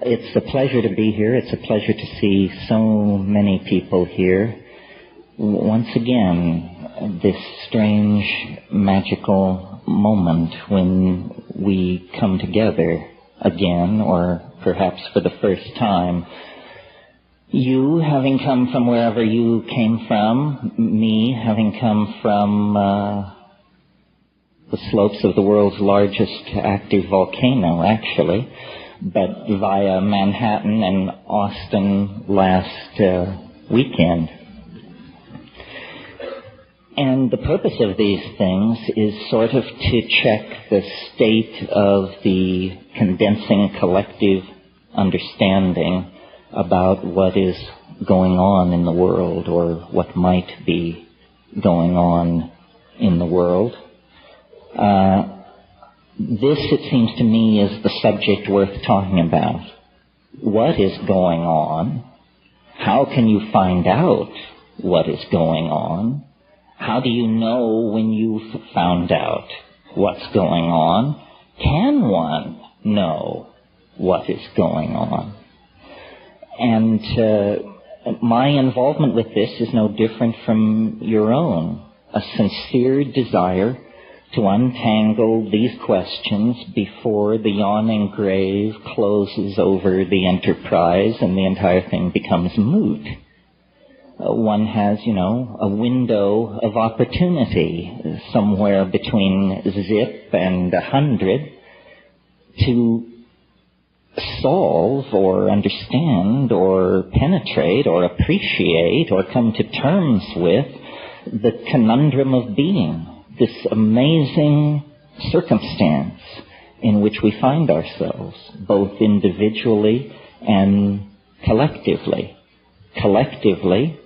It's a pleasure to be here. It's a pleasure to see so many people here. Once again, this strange, magical moment when we come together again, or perhaps for the first time. You having come from wherever you came from, me having come from the slopes of the world's largest active volcano, actually, but via Manhattan and Austin last weekend. And the purpose of these things is sort of to check the state of the condensing collective understanding about what is going on in the world, or what might be going on in the world. This, it seems to me, is the subject worth talking about. What is going on? How can you find out what is going on? How do you know when you've found out what's going on? Can one know what is going on? And my involvement with this is no different from your own. A sincere desire to untangle these questions before the yawning grave closes over the enterprise and the entire thing becomes moot. One has, a window of opportunity somewhere between 0 and 100 to solve or understand or penetrate or appreciate or come to terms with the conundrum of being, this amazing circumstance in which we find ourselves, both individually and collectively. Collectively,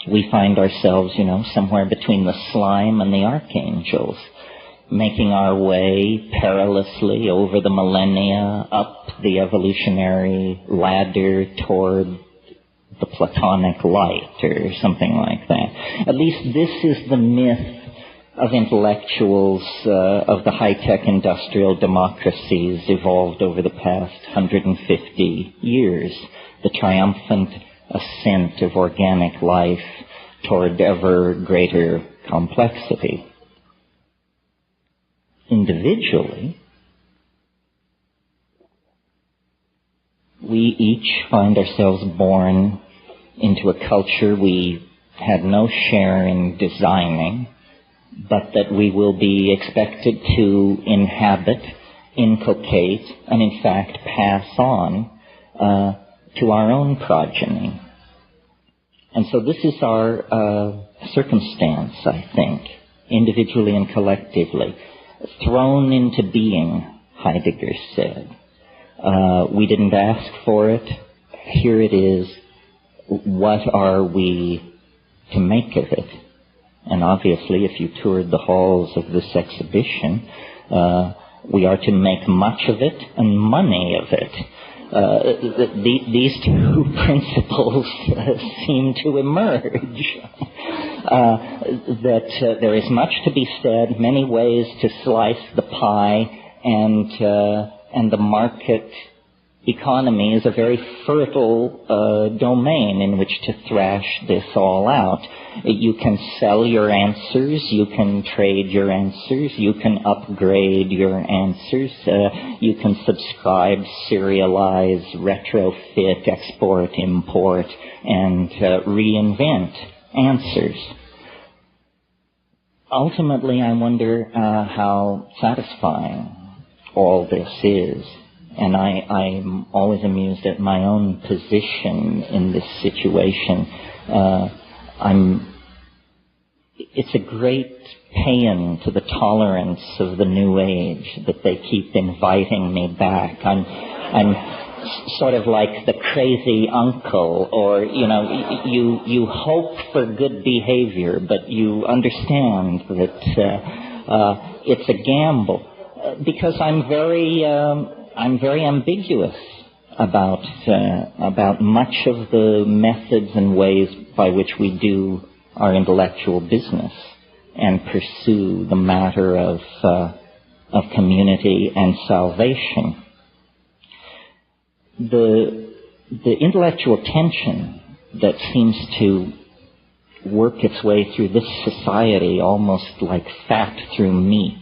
we find ourselves, somewhere between the slime and the archangels, making our way perilously over the millennia, up the evolutionary ladder toward the Platonic light, or something like that. At least this is the myth of intellectuals of the high-tech industrial democracies evolved over the past 150 years, the triumphant ascent of organic life toward ever greater complexity. Individually, we each find ourselves born into a culture we had no share in designing, but that we will be expected to inhabit, inculcate, and in fact pass on to our own progeny. And so this is our circumstance, I think, individually and collectively. Thrown into being, Heidegger said. We didn't ask for it. Here it is. What are we to make of it? And obviously, if you toured the halls of this exhibition, we are to make much of it and money of it. These two principles seem to emerge. That there is much to be said, many ways to slice the pie, and the market economy is a very fertile domain in which to thrash this all out. You can sell your answers, you can trade your answers, you can upgrade your answers, you can subscribe, serialize, retrofit, export, import, and reinvent answers. Ultimately, I wonder how satisfying all this is. And I'm always amused at my own position in this situation. It's a great paean to the tolerance of the New Age that they keep inviting me back. I'm sort of like the crazy uncle, or, you hope for good behavior, but you understand that it's a gamble. Because I'm very ambiguous about much of the methods and ways by which we do our intellectual business and pursue the matter of community and salvation. the intellectual tension that seems to work its way through this society almost like fat through meat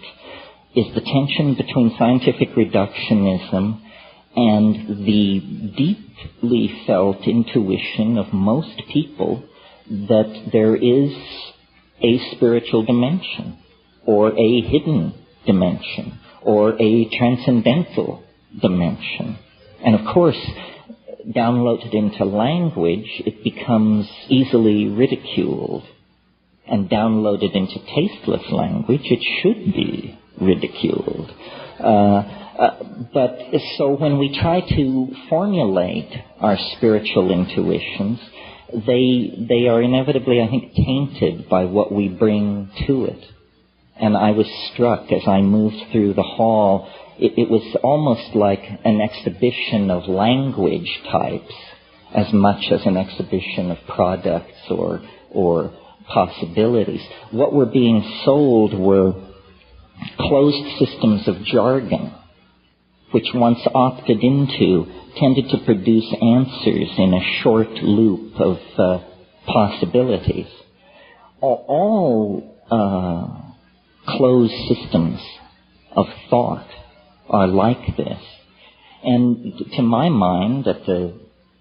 is the tension between scientific reductionism and the deeply felt intuition of most people that there is a spiritual dimension, or a hidden dimension, or a transcendental dimension. And of course, downloaded into language, it becomes easily ridiculed. And downloaded into tasteless language, it should be ridiculed. But so when we try to formulate our spiritual intuitions, they are inevitably, I think, tainted by what we bring to it. And I was struck as I moved through the hall. It was almost like an exhibition of language types as much as an exhibition of products or possibilities. What were being sold were closed systems of jargon, which once opted into tended to produce answers in a short loop of possibilities. All closed systems of thought are like this. And to my mind, at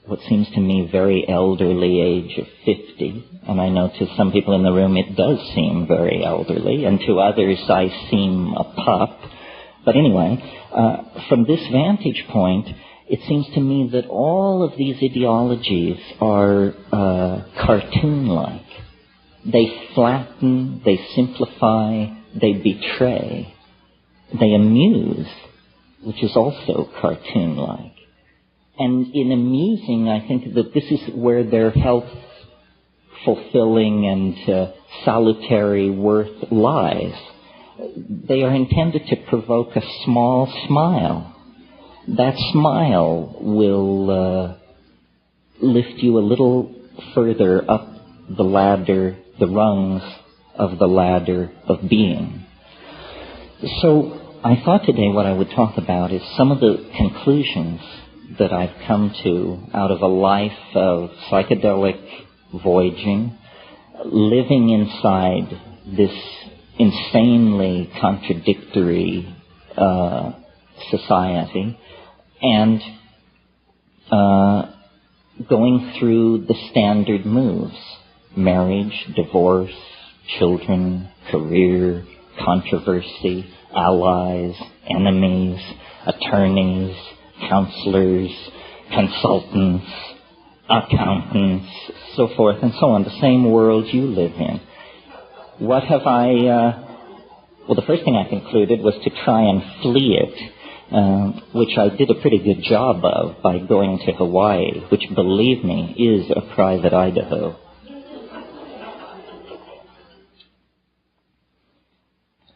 what seems to me very elderly age of 50, and I know to some people in the room it does seem very elderly, and to others I seem a pup. But anyway, from this vantage point, it seems to me that all of these ideologies are cartoon-like. They flatten, they simplify, they betray, they amuse, which is also cartoon-like. And in amusing, I think that this is where their health-fulfilling and salutary worth lies. They are intended to provoke a small smile. That smile will lift you a little further up the ladder, the rungs of the ladder of being. So I thought today what I would talk about is some of the conclusions that I've come to out of a life of psychedelic voyaging, living inside this insanely contradictory society, and going through the standard moves: marriage, divorce, children, career, controversy, allies, enemies, attorneys, counselors, consultants, accountants, so forth and so on, the same world you live in. What have well, the first thing I concluded was to try and flee it, which I did a pretty good job of by going to Hawaii, which, believe me, is a private Idaho.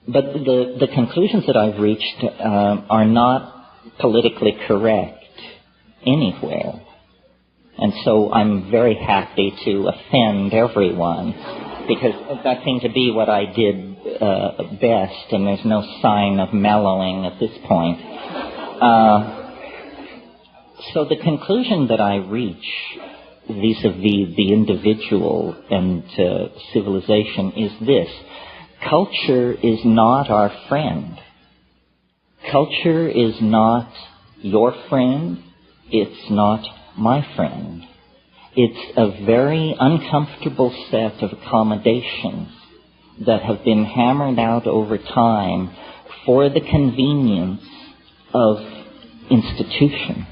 But the conclusions that I've reached are not politically correct anywhere. And so I'm very happy to offend everyone, because that seemed to be what I did best, and there's no sign of mellowing at this point. So the conclusion that I reach vis-a-vis the individual and civilization is this: culture is not our friend. Culture is not your friend. It's not my friend. It's a very uncomfortable set of accommodations that have been hammered out over time for the convenience of institutions.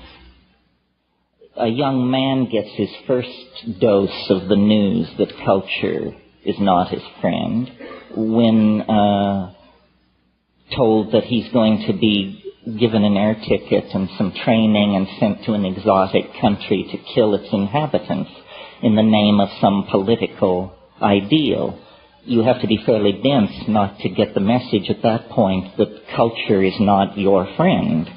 A young man gets his first dose of the news that culture is not his friend when told that he's going to be given an air ticket and some training and sent to an exotic country to kill its inhabitants in the name of some political ideal. You have to be fairly dense not to get the message at that point that culture is not your friend.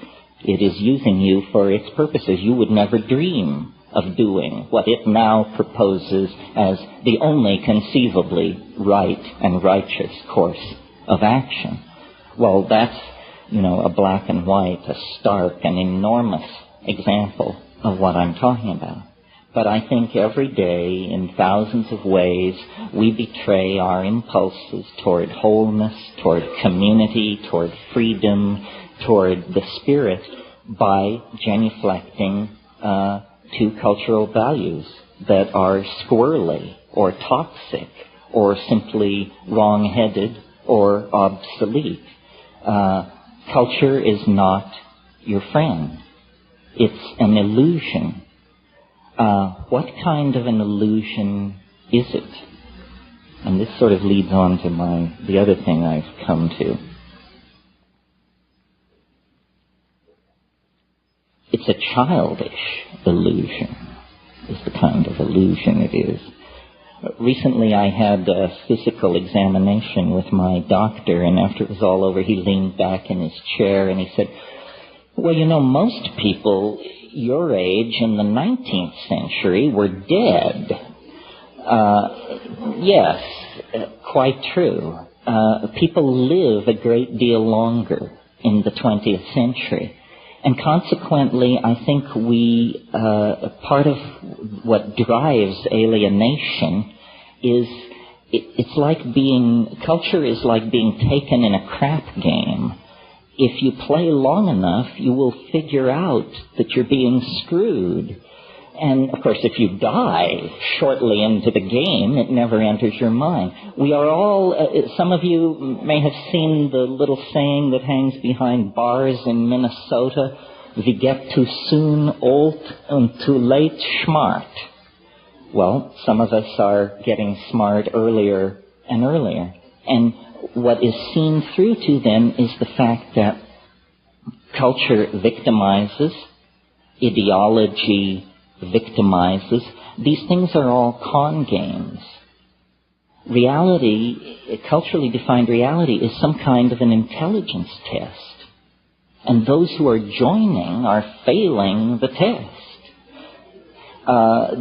It is using you for its purposes. You would never dream of doing what it now proposes as the only conceivably right and righteous course of action. Well, that's, a black and white, a stark and enormous example of what I'm talking about. But I think every day, in thousands of ways, we betray our impulses toward wholeness, toward community, toward freedom, toward the spirit by genuflecting to cultural values that are squirrely or toxic or simply wrong-headed or obsolete. Culture is not your friend. It's an illusion. What kind of an illusion is it? And this sort of leads on to the other thing I've come to. It's a childish illusion, is the kind of illusion it is. Recently I had a physical examination with my doctor, and after it was all over, he leaned back in his chair and he said, well, you know, most people your age in the 19th century were dead. Yes, quite true. People live a great deal longer in the 20th century. And consequently, I think part of what drives alienation is culture is like being taken in a crap game. If you play long enough, you will figure out that you're being screwed. And, of course, if you die shortly into the game, it never enters your mind. We are all, some of you may have seen the little saying that hangs behind bars in Minnesota, "We get too soon old and too late smart." Well, some of us are getting smart earlier and earlier. And what is seen through to then is the fact that culture victimizes, ideology victimizes. These things are all con games. Reality, culturally defined reality, is some kind of an intelligence test. And those who are joining are failing the test.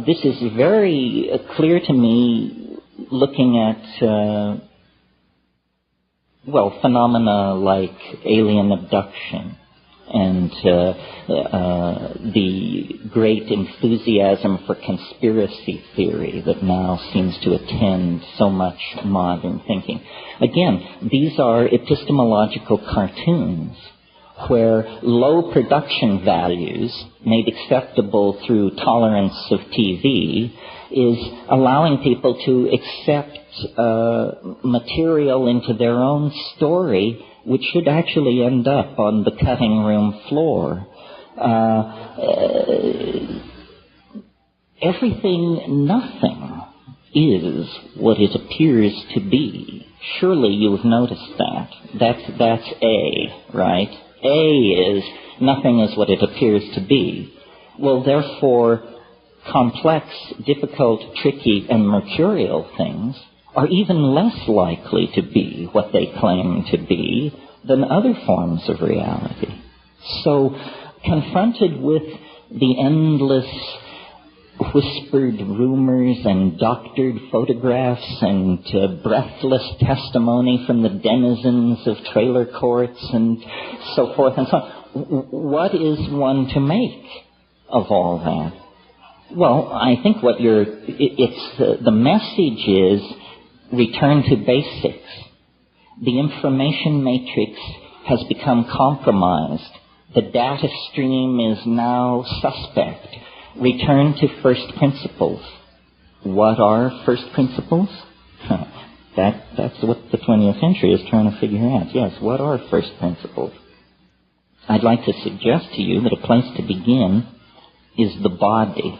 This is very clear to me looking at phenomena like alien abduction and the great enthusiasm for conspiracy theory that now seems to attend so much modern thinking. Again, these are epistemological cartoons where low production values made acceptable through tolerance of TV is allowing people to accept material into their own story, which should actually end up on the cutting room floor. Nothing is what it appears to be. Surely you've noticed that. That's A, right? A is nothing is what it appears to be. Well, therefore, complex, difficult, tricky, and mercurial things are even less likely to be what they claim to be than other forms of reality. So, confronted with the endless whispered rumors and doctored photographs and breathless testimony from the denizens of trailer courts and so forth and so on, what is one to make of all that? Well, I think the message is return to basics. The information matrix has become compromised. The data stream is now suspect. Return to first principles. What are first principles? That's what the 20th century is trying to figure out. Yes, what are first principles? I'd like to suggest to you that a place to begin is the body.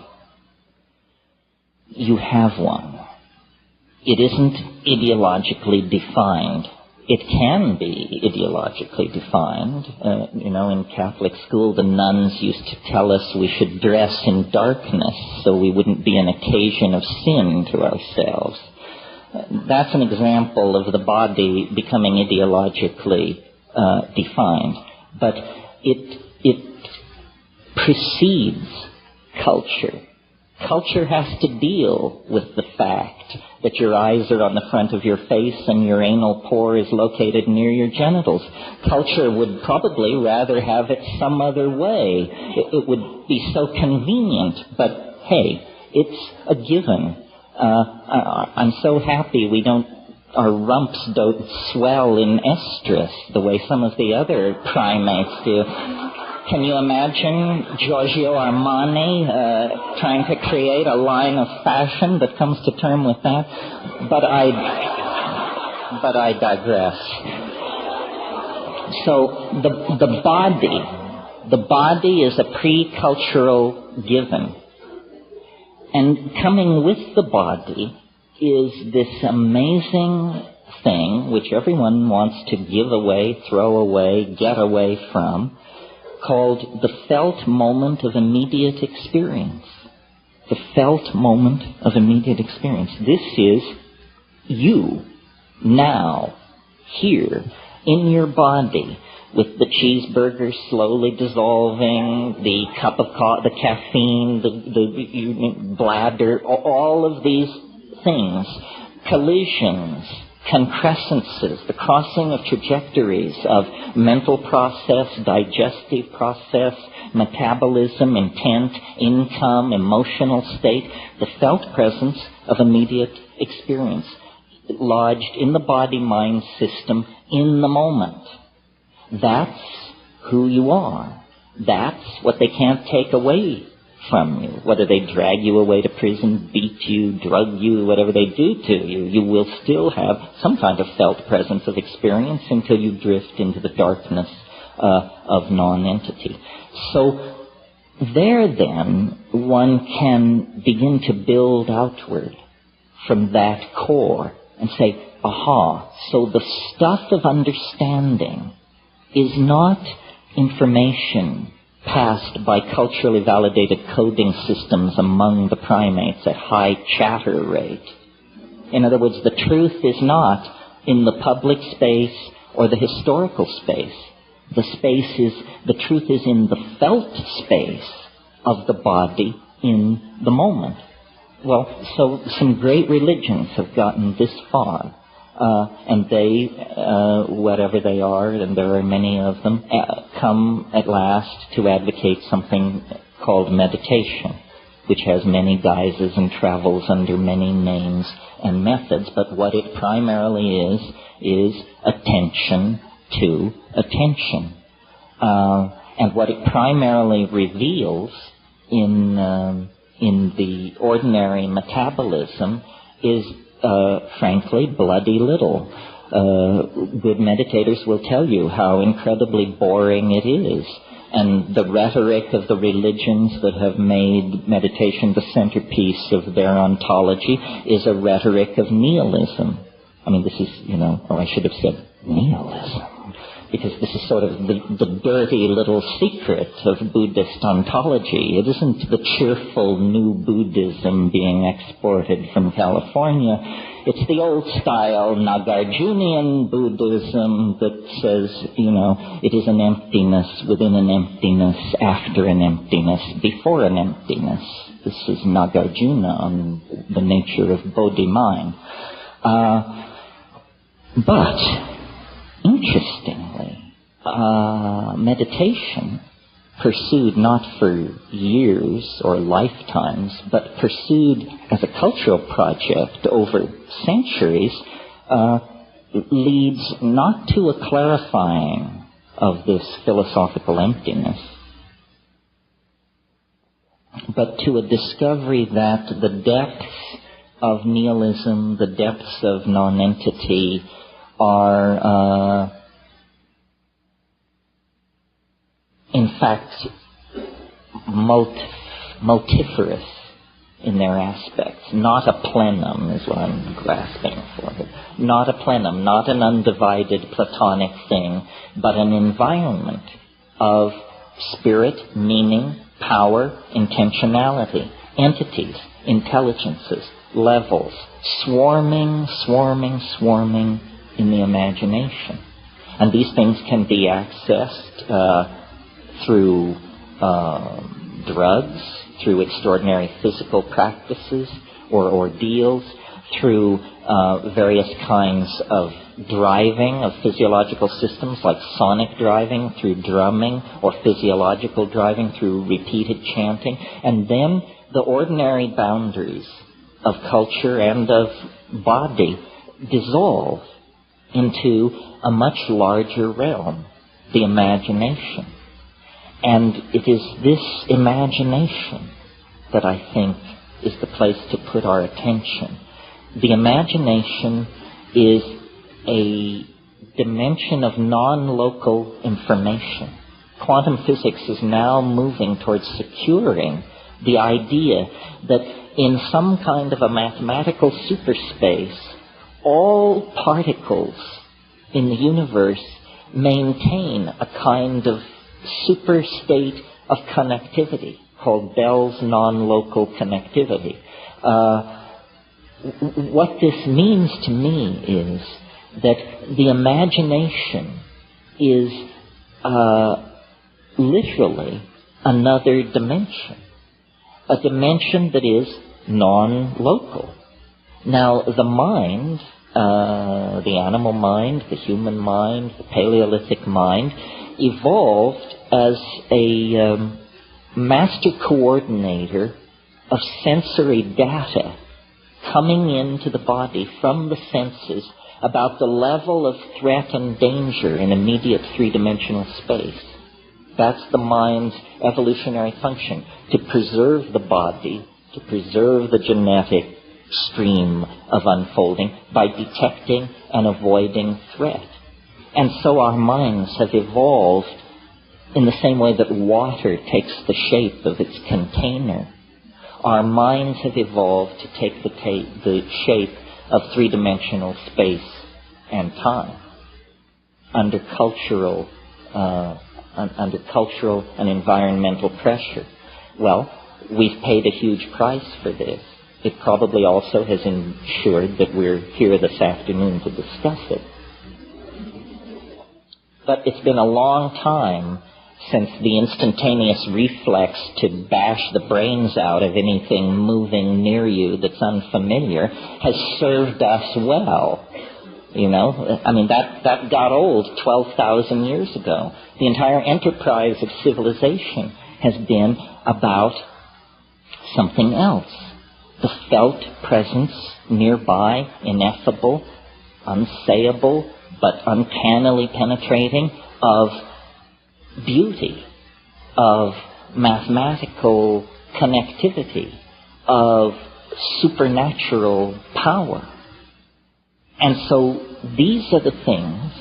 You have one. It isn't ideologically defined. It can be ideologically defined. In Catholic school, the nuns used to tell us we should dress in darkness so we wouldn't be an occasion of sin to ourselves. That's an example of the body becoming ideologically defined. But it precedes culture. Culture has to deal with the fact that your eyes are on the front of your face and your anal pore is located near your genitals. Culture would probably rather have it some other way. It would be so convenient, but hey, it's a given. I'm so happy our rumps don't swell in estrus the way some of the other primates do. Can you imagine Giorgio Armani trying to create a line of fashion that comes to term with that? But I digress. So the body is a pre-cultural given. And coming with the body is this amazing thing which everyone wants to give away, throw away, get away from, called the felt moment of immediate experience. The felt moment of immediate experience. This is you, now, here, in your body, with the cheeseburger slowly dissolving, the cup of the caffeine, the bladder, all of these things, collisions, concrescences, the crossing of trajectories of mental process, digestive process, metabolism, intent, income, emotional state, the felt presence of immediate experience, lodged in the body-mind system in the moment. That's who you are. That's what they can't take away from you. Whether they drag you away to prison, beat you, drug you, whatever they do to you, you will still have some kind of felt presence of experience until you drift into the darkness of non-entity. So there then, one can begin to build outward from that core and say, aha, so the stuff of understanding is not information passed by culturally validated coding systems among the primates at high chatter rate. In other words, the truth is not in the public space or the historical space. The truth is in the felt space of the body in the moment. Well, so some great religions have gotten this far. And they, whatever they are, and there are many of them, come at last to advocate something called meditation, which has many guises and travels under many names and methods. But what it primarily is attention to attention. And what it primarily reveals in the ordinary metabolism is frankly, bloody little. Good meditators will tell you how incredibly boring it is. And the rhetoric of the religions that have made meditation the centerpiece of their ontology is a rhetoric of nihilism. I mean, this is, I should have said nihilism, because this is sort of the dirty little secret of Buddhist ontology. It isn't the cheerful new Buddhism being exported from California. It's the old-style Nagarjunian Buddhism that says, it is an emptiness within an emptiness, after an emptiness, before an emptiness. This is Nagarjuna on the nature of Bodhi mind. But interestingly, meditation, pursued not for years or lifetimes, but pursued as a cultural project over centuries, leads not to a clarifying of this philosophical emptiness, but to a discovery that the depths of nihilism, the depths of non-entity, are in fact multifarious in their aspects. Not a plenum is what I'm grasping for. Not a plenum, not an undivided platonic thing, but an environment of spirit, meaning, power, intentionality, entities, intelligences, levels, swarming in the imagination. And these things can be accessed through drugs, through extraordinary physical practices or ordeals, through various kinds of driving of physiological systems like sonic driving, through drumming, or physiological driving through repeated chanting, and then the ordinary boundaries of culture and of body dissolve into a much larger realm, the imagination. And it is this imagination that I think is the place to put our attention. The imagination is a dimension of non-local information. Quantum physics is now moving towards securing the idea that in some kind of a mathematical superspace, all particles in the universe maintain a kind of super state of connectivity called Bell's non-local connectivity. What this means to me is that the imagination is literally another dimension, a dimension that is non-local. Now, the mind, the animal mind, the human mind, the Paleolithic mind, evolved as a master coordinator of sensory data coming into the body from the senses about the level of threat and danger in immediate three-dimensional space. That's the mind's evolutionary function, to preserve the body, to preserve the genetic stream of unfolding by detecting and avoiding threat. And so our minds have evolved in the same way that water takes the shape of its container. Our minds have evolved to take the shape of three-dimensional space and time under cultural and environmental pressure. Well, we've paid a huge price for this. It probably also has ensured that we're here this afternoon to discuss it. But it's been a long time since the instantaneous reflex to bash the brains out of anything moving near you that's unfamiliar has served us well. You know, I mean, that got old 12,000 years ago. The entire enterprise of civilization has been about something else. The felt presence nearby, ineffable, unsayable, but uncannily penetrating, of beauty, of mathematical connectivity, of supernatural power. And so these are the things,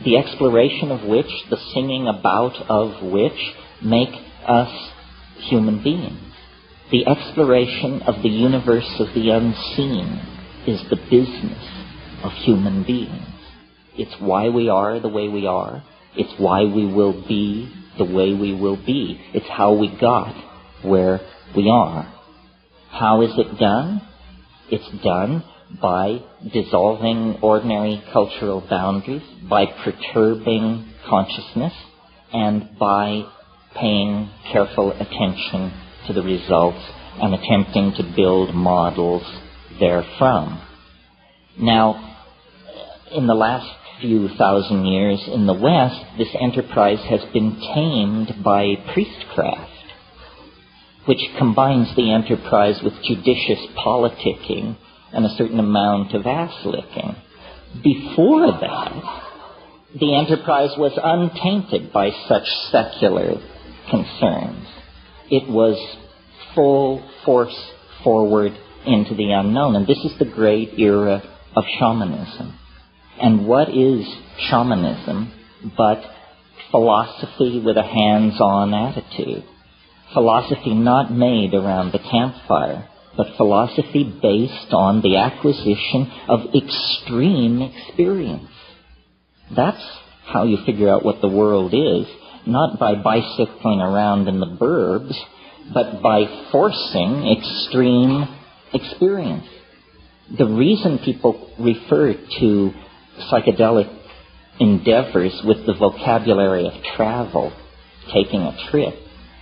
the exploration of which, the singing about of which, make us human beings. The exploration of the universe of the unseen is the business of human beings. It's why we are the way we are. It's why we will be the way we will be. It's how we got where we are. How is it done? It's done by dissolving ordinary cultural boundaries, by perturbing consciousness, and by paying careful attention to the results and attempting to build models therefrom. Now, in the last few thousand years in the West, this enterprise has been tamed by priestcraft, which combines the enterprise with judicious politicking and a certain amount of ass-licking. Before that, the enterprise was untainted by such secular concerns. It was full force forward into the unknown. And this is the great era of shamanism. And what is shamanism but philosophy with a hands-on attitude? Philosophy not made around the campfire, but philosophy based on the acquisition of extreme experience. That's how you figure out what the world is, not by bicycling around in the burbs, but by forcing extreme experience. The reason people refer to psychedelic endeavors with the vocabulary of travel, taking a trip,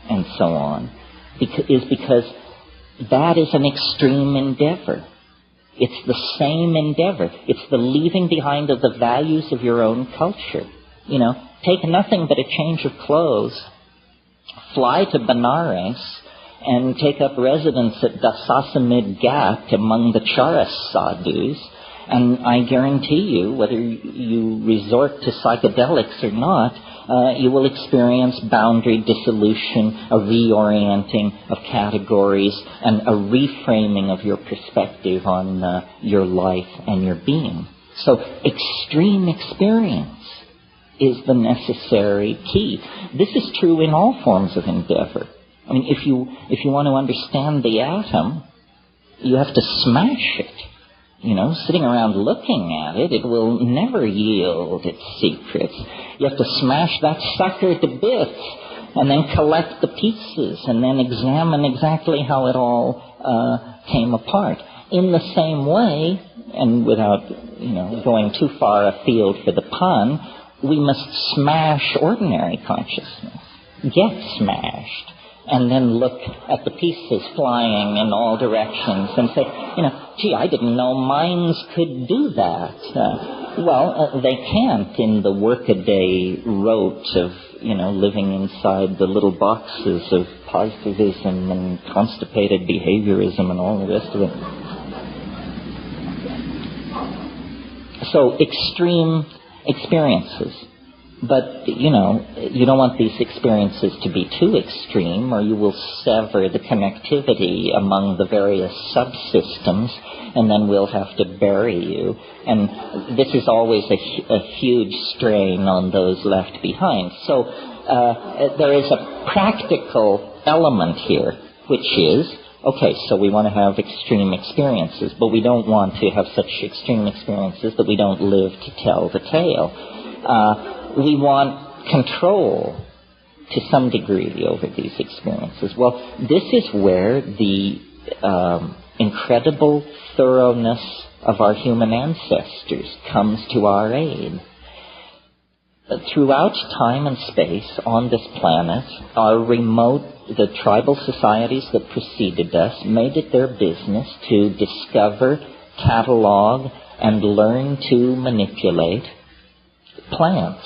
and so on, is because that is an extreme endeavor. It's the same endeavor. It's the leaving behind of the values of your own culture. Take nothing but a change of clothes, fly to Benares, and take up residence at Dasasamid Ghat among the Charas sadhus, and I guarantee you, whether you resort to psychedelics or not, you will experience boundary dissolution, a reorienting of categories, and a reframing of your perspective on your life and your being. So extreme experience is the necessary key. This is true in all forms of endeavor. I mean, if you want to understand the atom, you have to smash it. Sitting around looking at it, it will never yield its secrets. You have to smash that sucker to bits and then collect the pieces and then examine exactly how it all came apart. In the same way, and without going too far afield for the pun, we must smash ordinary consciousness, get smashed, and then look at the pieces flying in all directions and say, gee, I didn't know minds could do that. They can't in the workaday rote of, living inside the little boxes of positivism and constipated behaviorism and all the rest of it. So extreme experiences. But, you don't want these experiences to be too extreme, or you will sever the connectivity among the various subsystems, and then we'll have to bury you. And this is always a huge strain on those left behind. So there is a practical element here, which is, okay, so we want to have extreme experiences, but we don't want to have such extreme experiences that we don't live to tell the tale. We want control to some degree over these experiences. Well, this is where the incredible thoroughness of our human ancestors comes to our aid. Throughout time and space on this planet, the tribal societies that preceded us made it their business to discover, catalog, and learn to manipulate plants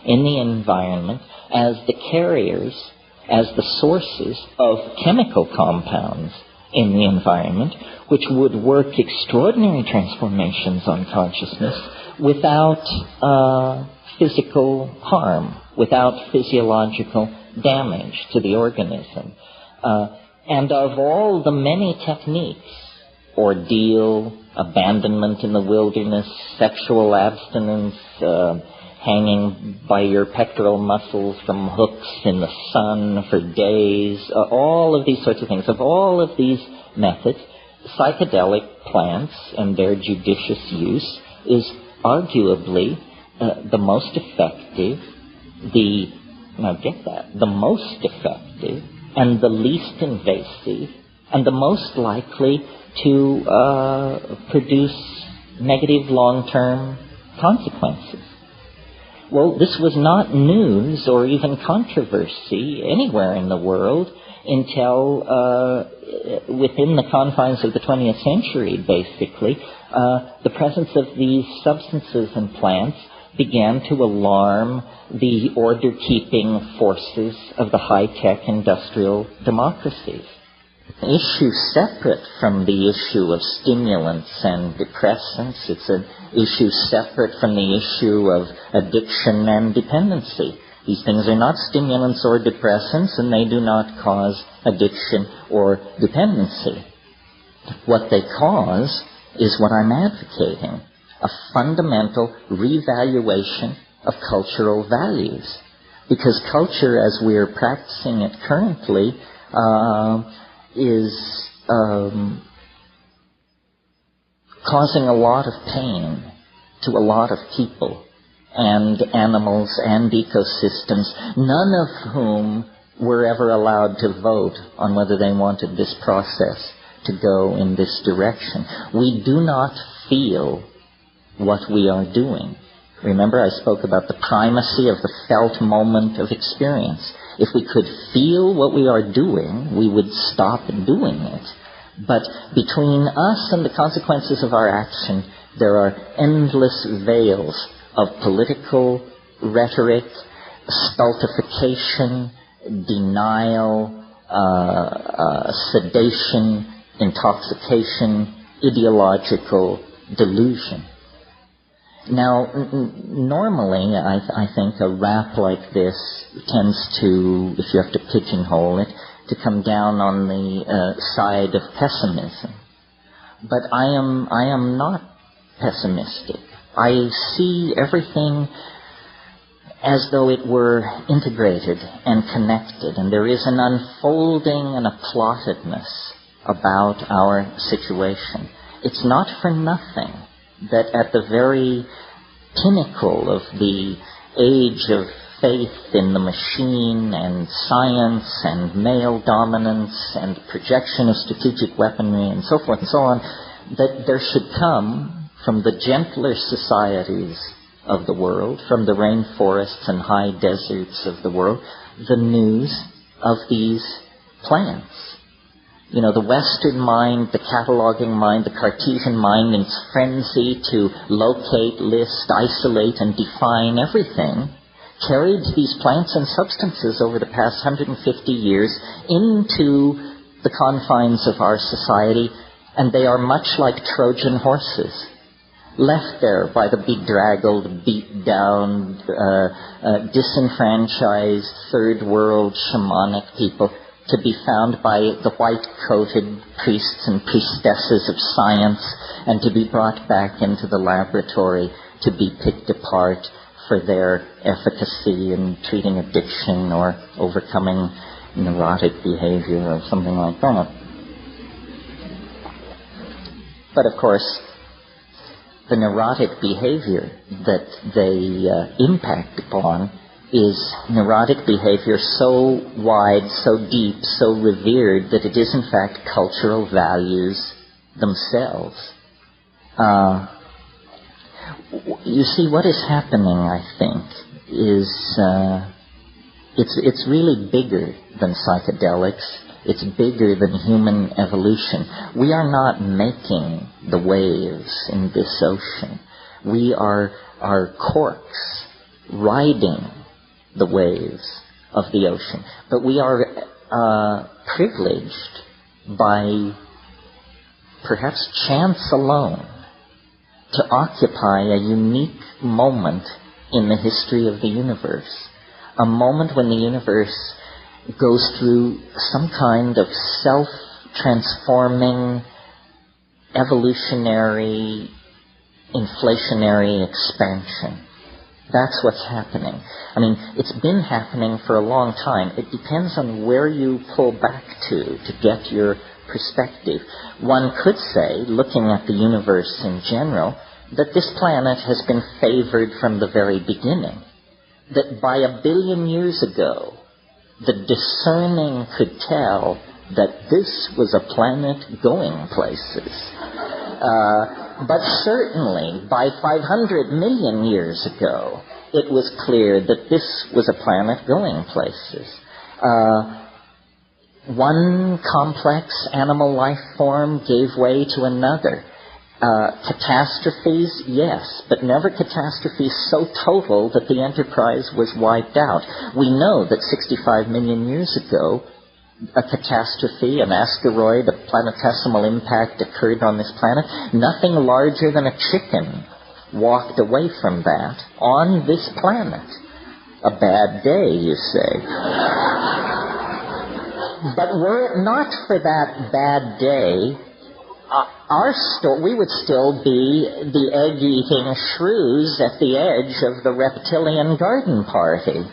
in the environment as the carriers, as the sources of chemical compounds in the environment, which would work extraordinary transformations on consciousness without physical harm, without physiological damage to the organism. And of all the many techniques, ordeal, abandonment in the wilderness, sexual abstinence, hanging by your pectoral muscles from hooks in the sun for days, all of these sorts of things. Of all of these methods, psychedelic plants and their judicious use is arguably the most effective, the most effective and the least invasive and the most likely to produce negative long-term consequences. Well, this was not news or even controversy anywhere in the world until within the confines of the 20th century, basically. The presence of these substances and plants began to alarm the order-keeping forces of the high-tech industrial democracies. An issue separate from the issue of stimulants and depressants. It's an issue separate from the issue of addiction and dependency. These things are not stimulants or depressants, and they do not cause addiction or dependency. What they cause is what I'm advocating, a fundamental revaluation of cultural values. Because culture, as we're practicing it currently, is causing a lot of pain to a lot of people and animals and ecosystems, none of whom were ever allowed to vote on whether they wanted this process to go in this direction. We do not feel what we are doing. Remember, I spoke about the primacy of the felt moment of experience. If we could feel what we are doing, we would stop doing it. But between us and the consequences of our action, there are endless veils of political rhetoric, stultification, denial, sedation, intoxication, ideological delusion. Now, normally, I think a rap like this tends to, if you have to pigeonhole it, to come down on the side of pessimism. But I am not pessimistic. I see everything as though it were integrated and connected, and there is an unfolding and a plottedness about our situation. It's not for nothing that at the very pinnacle of the age of faith in the machine and science and male dominance and projection of strategic weaponry and so forth and so on, that there should come from the gentler societies of the world, from the rainforests and high deserts of the world, the news of these plants. You know, the Western mind, the cataloging mind, the Cartesian mind, in its frenzy to locate, list, isolate, and define everything, carried these plants and substances over the past 150 years into the confines of our society, and they are much like Trojan horses, left there by the bedraggled, beat-down, disenfranchised, third-world shamanic people, to be found by the white-coated priests and priestesses of science, and to be brought back into the laboratory to be picked apart for their efficacy in treating addiction or overcoming neurotic behavior or something like that. But of course, the neurotic behavior that they impact upon is neurotic behavior so wide, so deep, so revered that it is in fact cultural values themselves. You see, what is happening, I think, is it's really bigger than psychedelics. It's bigger than human evolution. We are not making the waves in this ocean. We are corks riding the waves of the ocean. But we are privileged by perhaps chance alone to occupy a unique moment in the history of the universe. A moment when the universe goes through some kind of self-transforming, evolutionary, inflationary expansion. That's what's happening. I mean, it's been happening for a long time. It depends on where you pull back to get your perspective. One could say, looking at the universe in general, that this planet has been favored from the very beginning. That by 1 billion years ago, the discerning could tell that this was a planet going places. But certainly, by 500 million years ago, it was clear that this was a planet going places. One complex animal life form gave way to another. Catastrophes, yes, but never catastrophes so total that the enterprise was wiped out. We know that 65 million years ago, a catastrophe, an asteroid, a planetesimal impact occurred on this planet. Nothing larger than a chicken walked away from that on this planet. A bad day, you say. But were it not for that bad day, we would still be the egg-eating shrews at the edge of the reptilian garden party.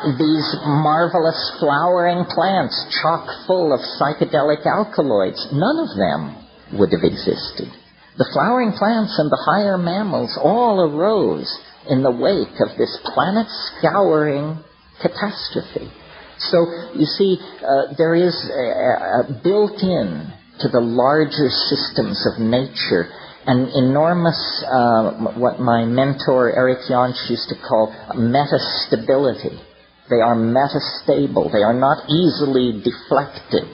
These marvelous flowering plants chock full of psychedelic alkaloids, none of them would have existed. The flowering plants and the higher mammals all arose in the wake of this planet-scouring catastrophe. So, you see, there is built-in to the larger systems of nature an enormous, what my mentor Eric Jantsch used to call metastability. They are metastable. They are not easily deflected.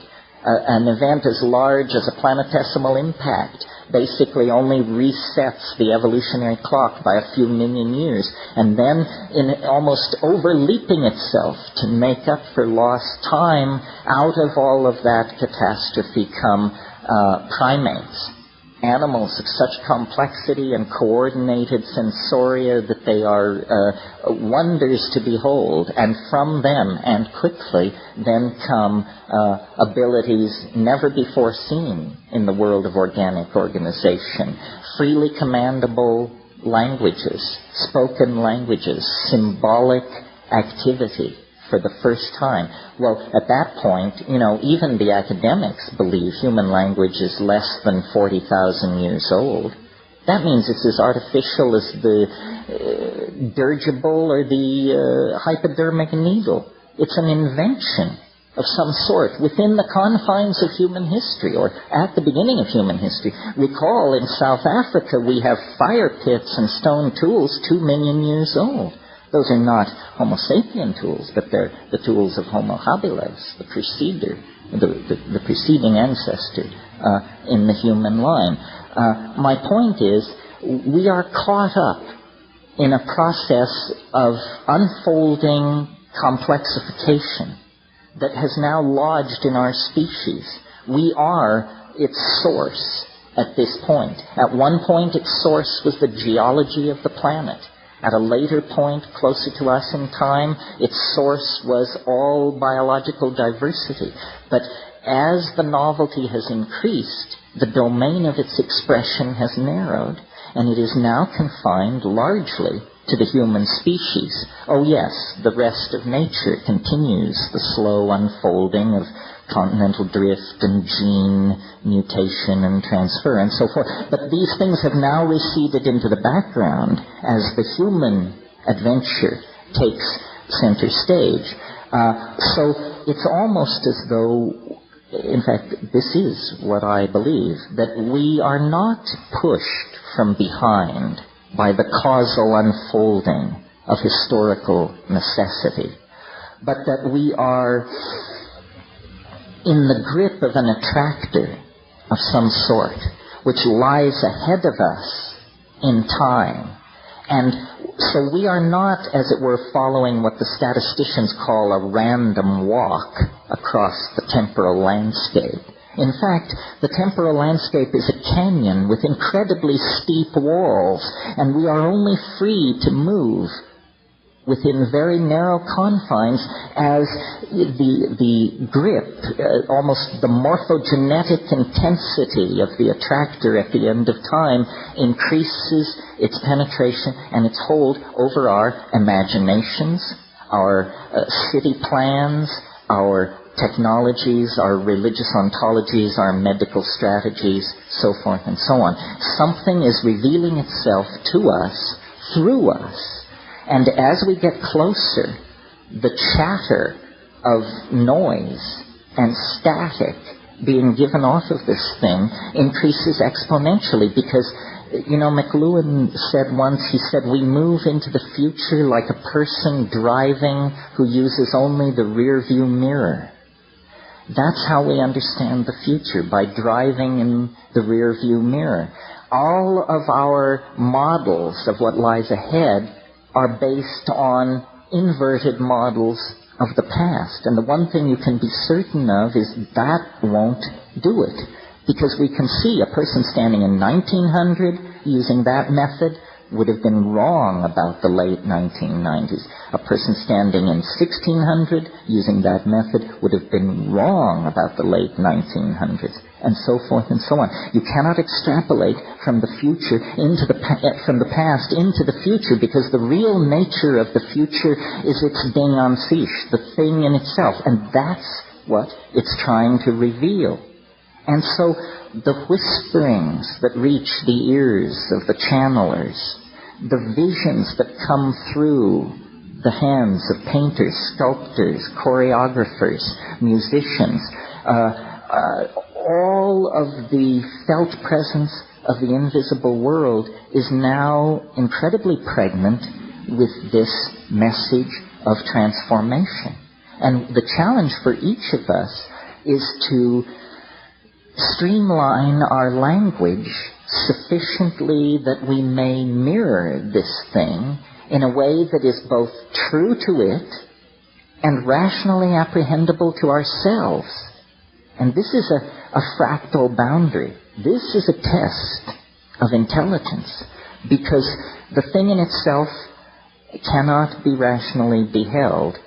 An event as large as a planetesimal impact basically only resets the evolutionary clock by a few million years, and then in almost overleaping itself to make up for lost time, out of all of that catastrophe come primates. Animals of such complexity and coordinated sensoria that they are wonders to behold, and from them, and quickly, then come abilities never before seen in the world of organic organization. Freely commandable languages, spoken languages, symbolic activity for the first time. Well, at that point, even the academics believe human language is less than 40,000 years old. That means it's as artificial as the dirigible or the hypodermic needle. It's an invention of some sort within the confines of human history, or at the beginning of human history. Recall, in South Africa, we have fire pits and stone tools 2 million years old. Those are not Homo sapien tools, but they're the tools of Homo habilis, the preceding ancestor in the human line. My point is, we are caught up in a process of unfolding complexification that has now lodged in our species. We are its source at this point. At one point, its source was the geology of the planet. At a later point, closer to us in time, its source was all biological diversity. But as the novelty has increased, the domain of its expression has narrowed, and it is now confined largely to the human species. Oh yes, the rest of nature continues the slow unfolding of continental drift and gene mutation and transfer and so forth. But these things have now receded into the background as the human adventure takes center stage. So it's almost as though, in fact, this is what I believe, that we are not pushed from behind by the causal unfolding of historical necessity, but that we are in the grip of an attractor of some sort, which lies ahead of us in time. And so we are not, as it were, following what the statisticians call a random walk across the temporal landscape. In fact, the temporal landscape is a canyon with incredibly steep walls, and we are only free to move within very narrow confines as the grip, almost the morphogenetic intensity of the attractor at the end of time increases its penetration and its hold over our imaginations, our city plans, our technologies, our religious ontologies, our medical strategies, so forth and so on. Something is revealing itself to us, through us. And as we get closer, the chatter of noise and static being given off of this thing increases exponentially because, McLuhan said once, he said, we move into the future like a person driving who uses only the rear view mirror. That's how we understand the future, by driving in the rear view mirror. All of our models of what lies ahead are based on inverted models of the past. And the one thing you can be certain of is that won't do it. Because we can see a person standing in 1900 using that method would have been wrong about the late 1990s. A person standing in 1600 using that method would have been wrong about the late 1900s, and so forth and so on. You cannot extrapolate from the future from the past into the future, because the real nature of the future is its ding en sich, the thing in itself, and that's what it's trying to reveal. And so the whisperings that reach the ears of the channelers, the visions that come through the hands of painters, sculptors, choreographers, musicians, all of the felt presence of the invisible world is now incredibly pregnant with this message of transformation. And the challenge for each of us is to streamline our language sufficiently that we may mirror this thing in a way that is both true to it and rationally apprehendable to ourselves. And this is a fractal boundary. This is a test of intelligence, because the thing in itself cannot be rationally beheld.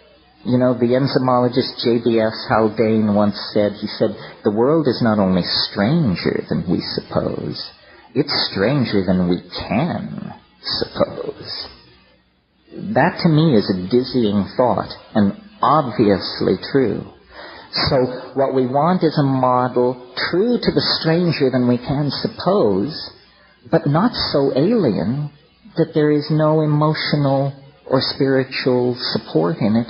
You know, the enzymologist J.B.S. Haldane once said, he said, the world is not only stranger than we suppose, it's stranger than we can suppose. That to me is a dizzying thought, and obviously true. So what we want is a model true to the stranger than we can suppose, but not so alien that there is no emotional or spiritual support in it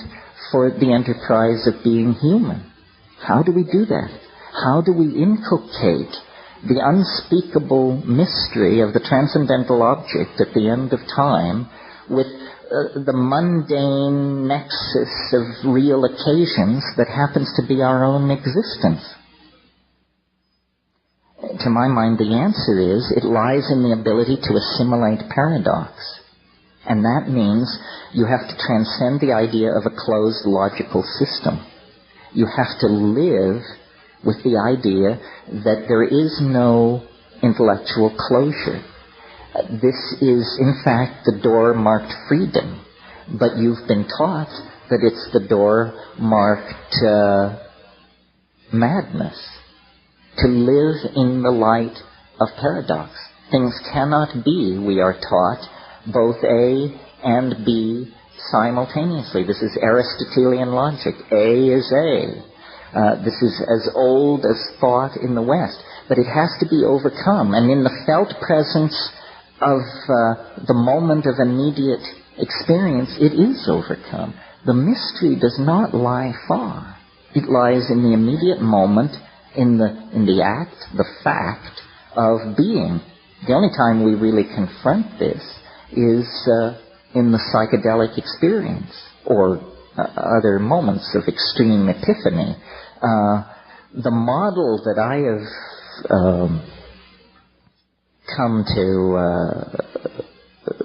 for the enterprise of being human. How do we do that? How do we inculcate the unspeakable mystery of the transcendental object at the end of time with the mundane nexus of real occasions that happens to be our own existence? To my mind, the answer is it lies in the ability to assimilate paradox. And that means you have to transcend the idea of a closed logical system. You have to live with the idea that there is no intellectual closure. This is, in fact, the door marked freedom, but you've been taught that it's the door marked madness. To live in the light of paradox. Things cannot be, we are taught, both A and B simultaneously. This is Aristotelian logic. A is A. This is as old as thought in the West, but it has to be overcome. And in the felt presence of the moment of immediate experience, it is overcome. The mystery does not lie far. It lies in the immediate moment, in the act, the fact of being. The only time we really confront this is in the psychedelic experience or other moments of extreme epiphany. The model that I have come to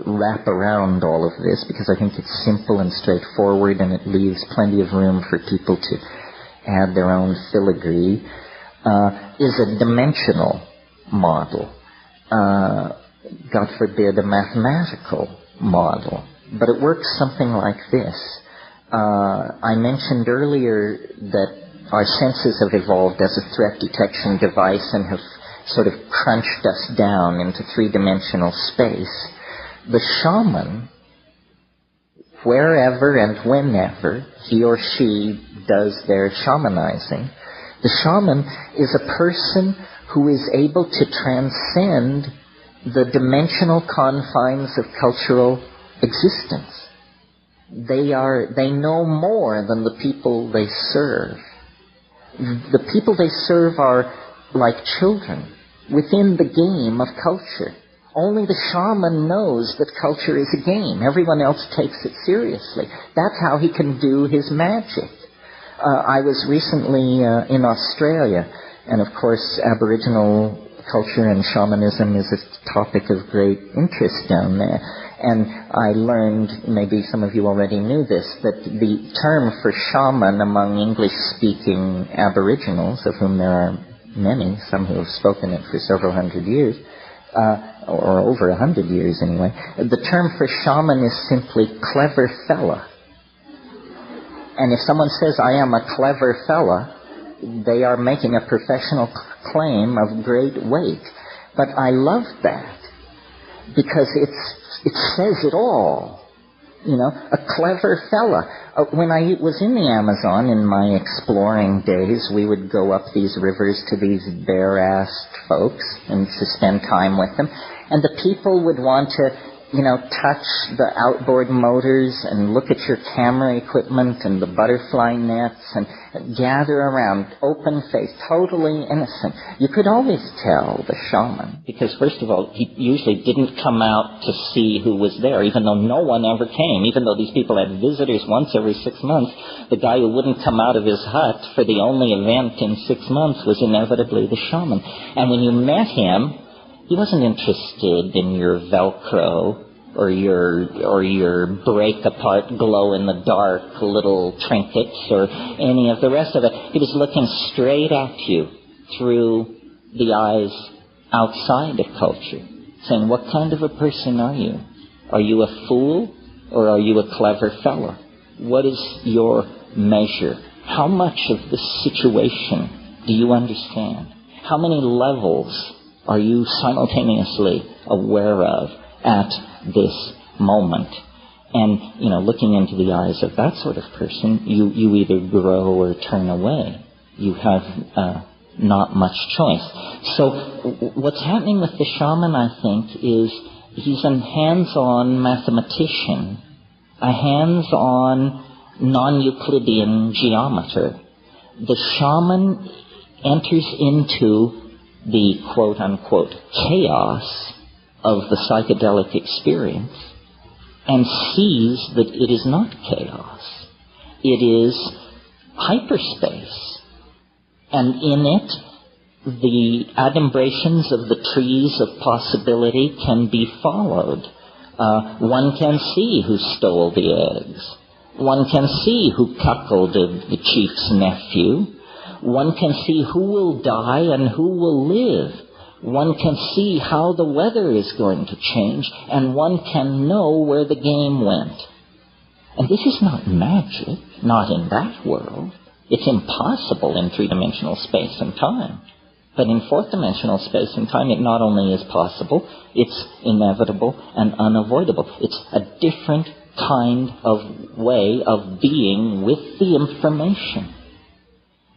wrap around all of this, because I think it's simple and straightforward and it leaves plenty of room for people to add their own filigree, is a dimensional model. God forbid, a mathematical model. But it works something like this. I mentioned earlier that our senses have evolved as a threat detection device and have sort of crunched us down into three-dimensional space. The shaman, wherever and whenever he or she does their shamanizing, the shaman is a person who is able to transcend the dimensional confines of cultural existence. They know more than the people they serve. The people they serve are like children within the game of culture. Only the shaman knows that culture is a game. Everyone else takes it seriously. That's how he can do his magic. I was recently in Australia, and of course Aboriginal culture and shamanism is a topic of great interest down there. And I learned, maybe some of you already knew this, that the term for shaman among English-speaking Aboriginals, of whom there are many, some who have spoken it for several hundred years, or over 100 years anyway, the term for shaman is simply clever fella. And if someone says, I am a clever fella, they are making a professional claim of great weight. But I love that, because it says it all. You know, a clever fella. When I was in the Amazon in my exploring days, we would go up these rivers to these bare-assed folks and to spend time with them. And the people would want to touch the outboard motors and look at your camera equipment and the butterfly nets and gather around, open-faced, totally innocent. You could always tell the shaman, because first of all, he usually didn't come out to see who was there, even though no one ever came. Even though these people had visitors once every 6 months, the guy who wouldn't come out of his hut for the only event in 6 months was inevitably the shaman. And when you met him, he wasn't interested in your Velcro or your break-apart, glow-in-the-dark little trinkets or any of the rest of it. He was looking straight at you through the eyes outside of culture, saying, what kind of a person are you? Are you a fool or are you a clever fellow? What is your measure? How much of the situation do you understand? How many levels are you simultaneously aware of at this moment? And, looking into the eyes of that sort of person, you either grow or turn away. You have not much choice. So what's happening with the shaman, I think, is he's a hands-on mathematician, a hands-on non-Euclidean geometer. The shaman enters into the quote-unquote chaos of the psychedelic experience and sees that it is not chaos. It is hyperspace. And in it, the adumbrations of the trees of possibility can be followed. One can see who stole the eggs. One can see who cuckolded the chief's nephew. One can see who will die and who will live. One can see how the weather is going to change, and one can know where the game went. And this is not magic, not in that world. It's impossible in three-dimensional space and time. But in fourth-dimensional space and time, it not only is possible, it's inevitable and unavoidable. It's a different kind of way of being with the information.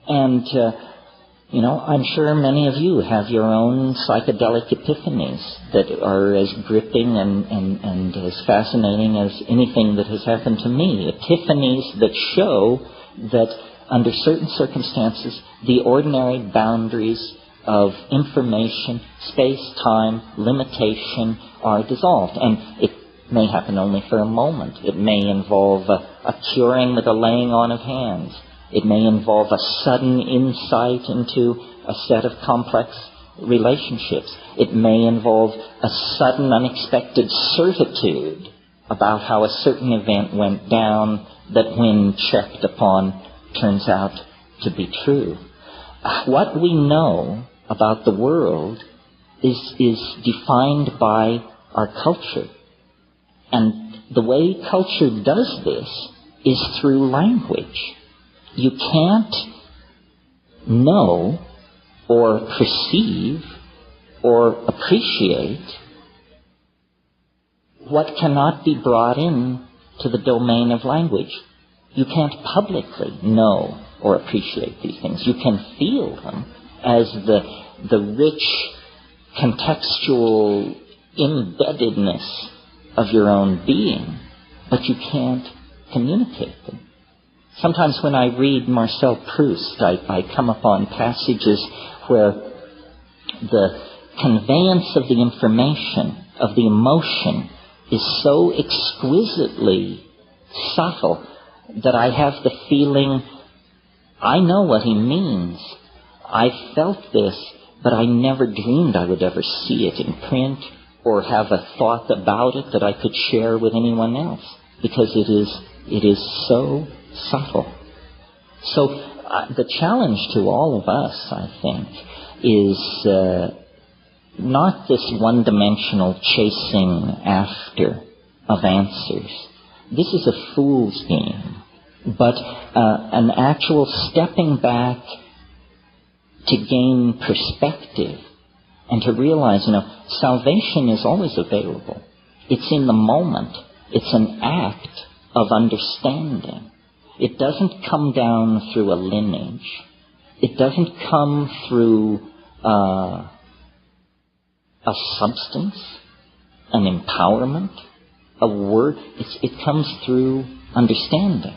And, I'm sure many of you have your own psychedelic epiphanies that are as gripping and as fascinating as anything that has happened to me. Epiphanies that show that under certain circumstances, the ordinary boundaries of information, space, time, limitation are dissolved. And it may happen only for a moment. It may involve a curing with a laying on of hands. It may involve a sudden insight into a set of complex relationships. It may involve a sudden, unexpected certitude about how a certain event went down that, when checked upon, turns out to be true. What we know about the world is defined by our culture. And the way culture does this is through language. You can't know or perceive or appreciate what cannot be brought in to the domain of language. You can't publicly know or appreciate these things. You can feel them as the rich contextual embeddedness of your own being, but you can't communicate them. Sometimes when I read Marcel Proust, I come upon passages where the conveyance of the information, of the emotion, is so exquisitely subtle that I have the feeling, I know what he means. I felt this, but I never dreamed I would ever see it in print or have a thought about it that I could share with anyone else, because it is so subtle. So the challenge to all of us, I think, is not this one-dimensional chasing after of answers. This is a fool's game, but an actual stepping back to gain perspective and to realize, salvation is always available. It's in the moment. It's an act of understanding. It doesn't come down through a lineage. It doesn't come through a substance. an empowerment, a word. It comes through understanding.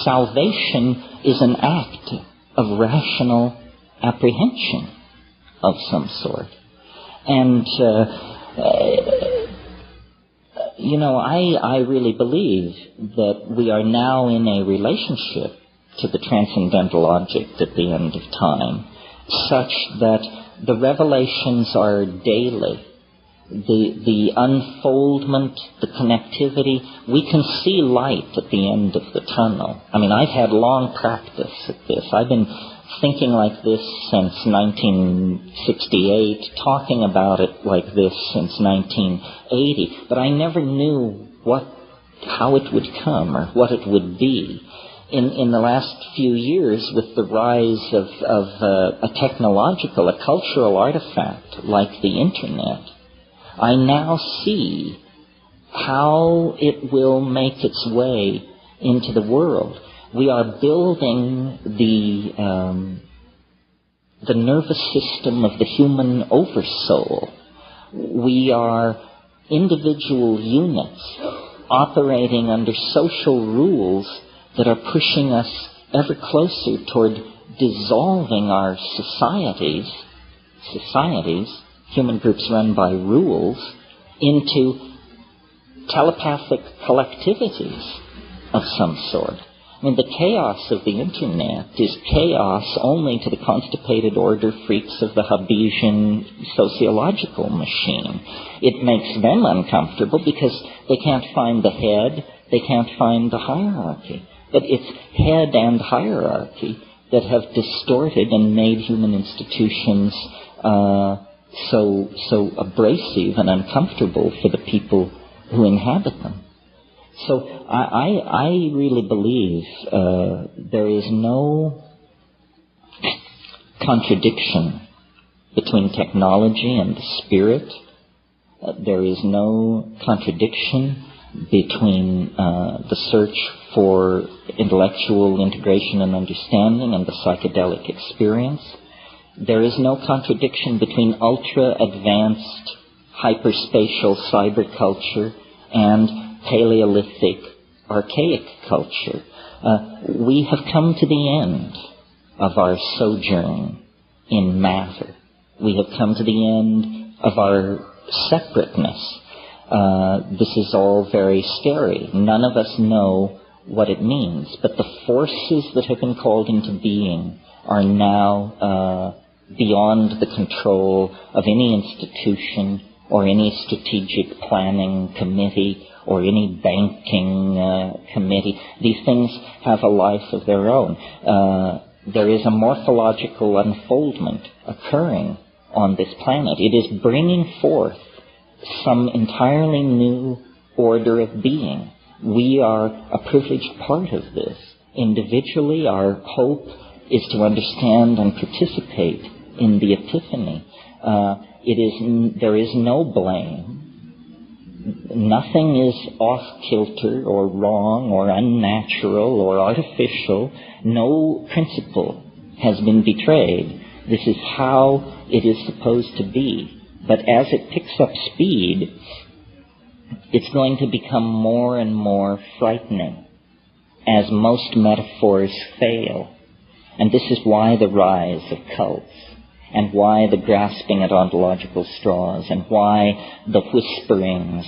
Salvation is an act of rational apprehension of some sort. And, I really believe that we are now in a relationship to the transcendental object at the end of time, such that the revelations are daily. The unfoldment, the connectivity, we can see light at the end of the tunnel. I mean, I've had long practice at this. I've been thinking like this since 1968, talking about it like this since 1980, but I never knew how it would come or what it would be. In the last few years, with the rise of a technological, a cultural artifact like the Internet, I now see how it will make its way into the world. We are building the nervous system of the human oversoul. We are individual units operating under social rules that are pushing us ever closer toward dissolving our societies, human groups run by rules, into telepathic collectivities of some sort. I mean, the chaos of the Internet is chaos only to the constipated order freaks of the Hobbesian sociological machine. It makes them uncomfortable because they can't find the head, they can't find the hierarchy. But it's head and hierarchy that have distorted and made human institutions so abrasive and uncomfortable for the people who inhabit them. So I really believe there is no contradiction between technology and the spirit. There is no contradiction between the search for intellectual integration and understanding and the psychedelic experience. There is no contradiction between ultra-advanced hyperspatial cyberculture and Paleolithic archaic culture. We have come to the end of our sojourn in matter. We have come to the end of our separateness. This is all very scary. None of us know what it means, but the forces that have been called into being are now beyond the control of any institution or any strategic planning committee or any banking committee. These things have a life of their own. There is a morphological unfoldment occurring on this planet. It is bringing forth some entirely new order of being. We are a privileged part of this. Individually, our hope is to understand and participate in the epiphany. There is no blame. Nothing is off-kilter or wrong or unnatural or artificial. No principle has been betrayed. This is how it is supposed to be. But as it picks up speed, it's going to become more and more frightening as most metaphors fail. And this is why the rise of cults, and why the grasping at ontological straws, and why the whisperings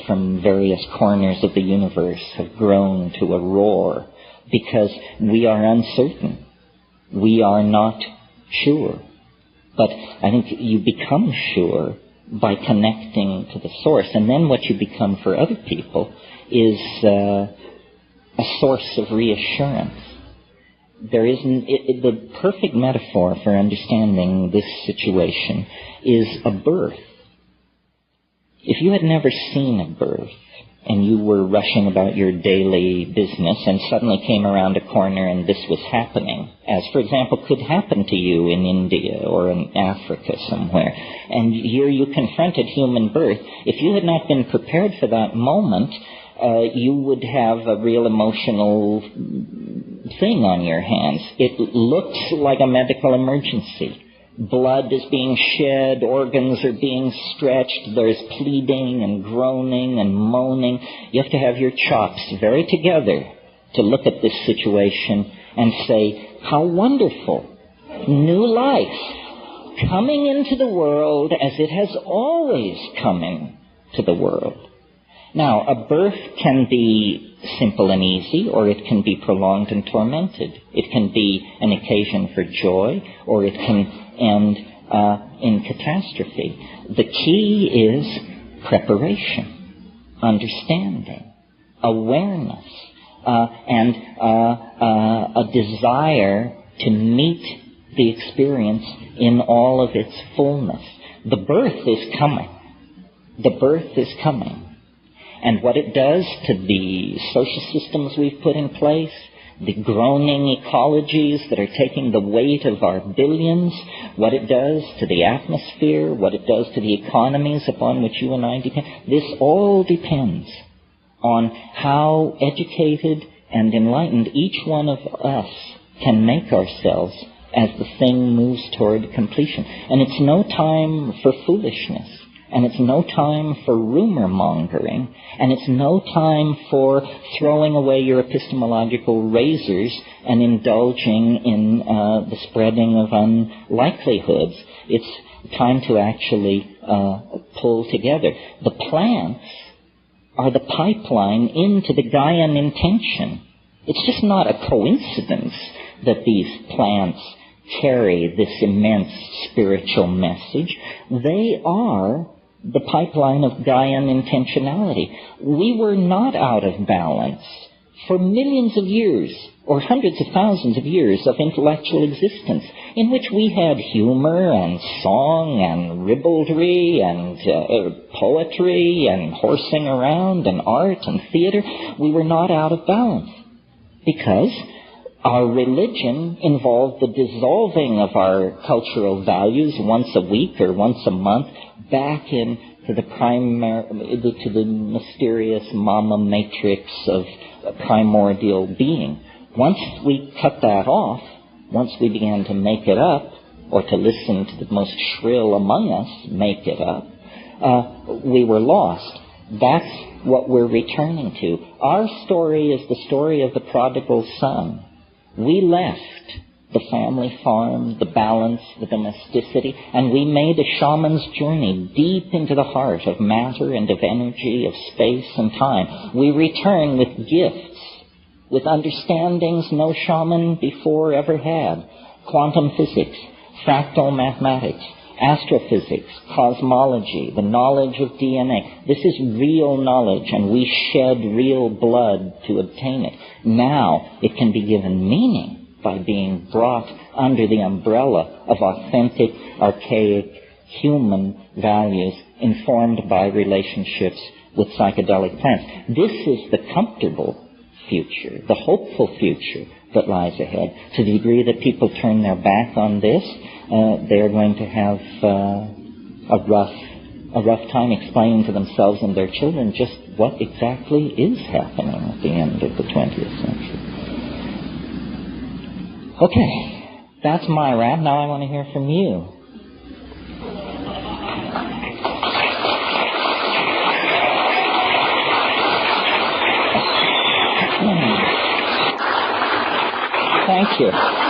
from various corners of the universe have grown to a roar, because we are uncertain. We are not sure. But I think you become sure by connecting to the source, and then what you become for other people is a source of reassurance. The perfect metaphor for understanding this situation is a birth. If you had never seen a birth, and you were rushing about your daily business and suddenly came around a corner and this was happening, as, for example, could happen to you in India or in Africa somewhere, and here you confronted human birth, if you had not been prepared for that moment, you would have a real emotional thing on your hands. It looks like a medical emergency. Blood is being shed, organs are being stretched, there's pleading and groaning and moaning. You have to have your chops very together to look at this situation and say, how wonderful. New life coming into the world as it has always come into the world. Now, a birth can be simple and easy, or it can be prolonged and tormented. It can be an occasion for joy, or it can end in catastrophe. The key is preparation, understanding, awareness, and a desire to meet the experience in all of its fullness. The birth is coming. The birth is coming. And what it does to the social systems we've put in place, the groaning ecologies that are taking the weight of our billions, what it does to the atmosphere, what it does to the economies upon which you and I depend, this all depends on how educated and enlightened each one of us can make ourselves as the thing moves toward completion. And it's no time for foolishness. And it's no time for rumor mongering, and it's no time for throwing away your epistemological razors and indulging in the spreading of unlikelihoods. It's time to actually pull together. The plants are the pipeline into the Gaian intention. It's just not a coincidence that these plants carry this immense spiritual message. They are the pipeline of Gaian intentionality. We were not out of balance for millions of years, or hundreds of thousands of years of intellectual existence, in which we had humor and song and ribaldry and poetry and horsing around and art and theater. We were not out of balance because our religion involved the dissolving of our cultural values once a week or once a month back into the mysterious mama matrix of primordial being. Once we cut that off, once we began to make it up, or to listen to the most shrill among us make it up, we were lost. That's what we're returning to. Our story is the story of the prodigal son. We left the family farm, the balance, the domesticity, and we made a shaman's journey deep into the heart of matter and of energy, of space and time. We return with gifts, with understandings no shaman before ever had. Quantum physics, fractal mathematics, astrophysics, cosmology, the knowledge of DNA. This is real knowledge, and we shed real blood to obtain it. Now it can be given meaning by being brought under the umbrella of authentic, archaic, human values informed by relationships with psychedelic plants. This is the comfortable future, the hopeful future that lies ahead. To the degree that people turn their back on this, they're going to have a rough time explaining to themselves and their children just what exactly is happening at the end of the 20th century. Okay, that's my rant. Now I want to hear from you. Thank you.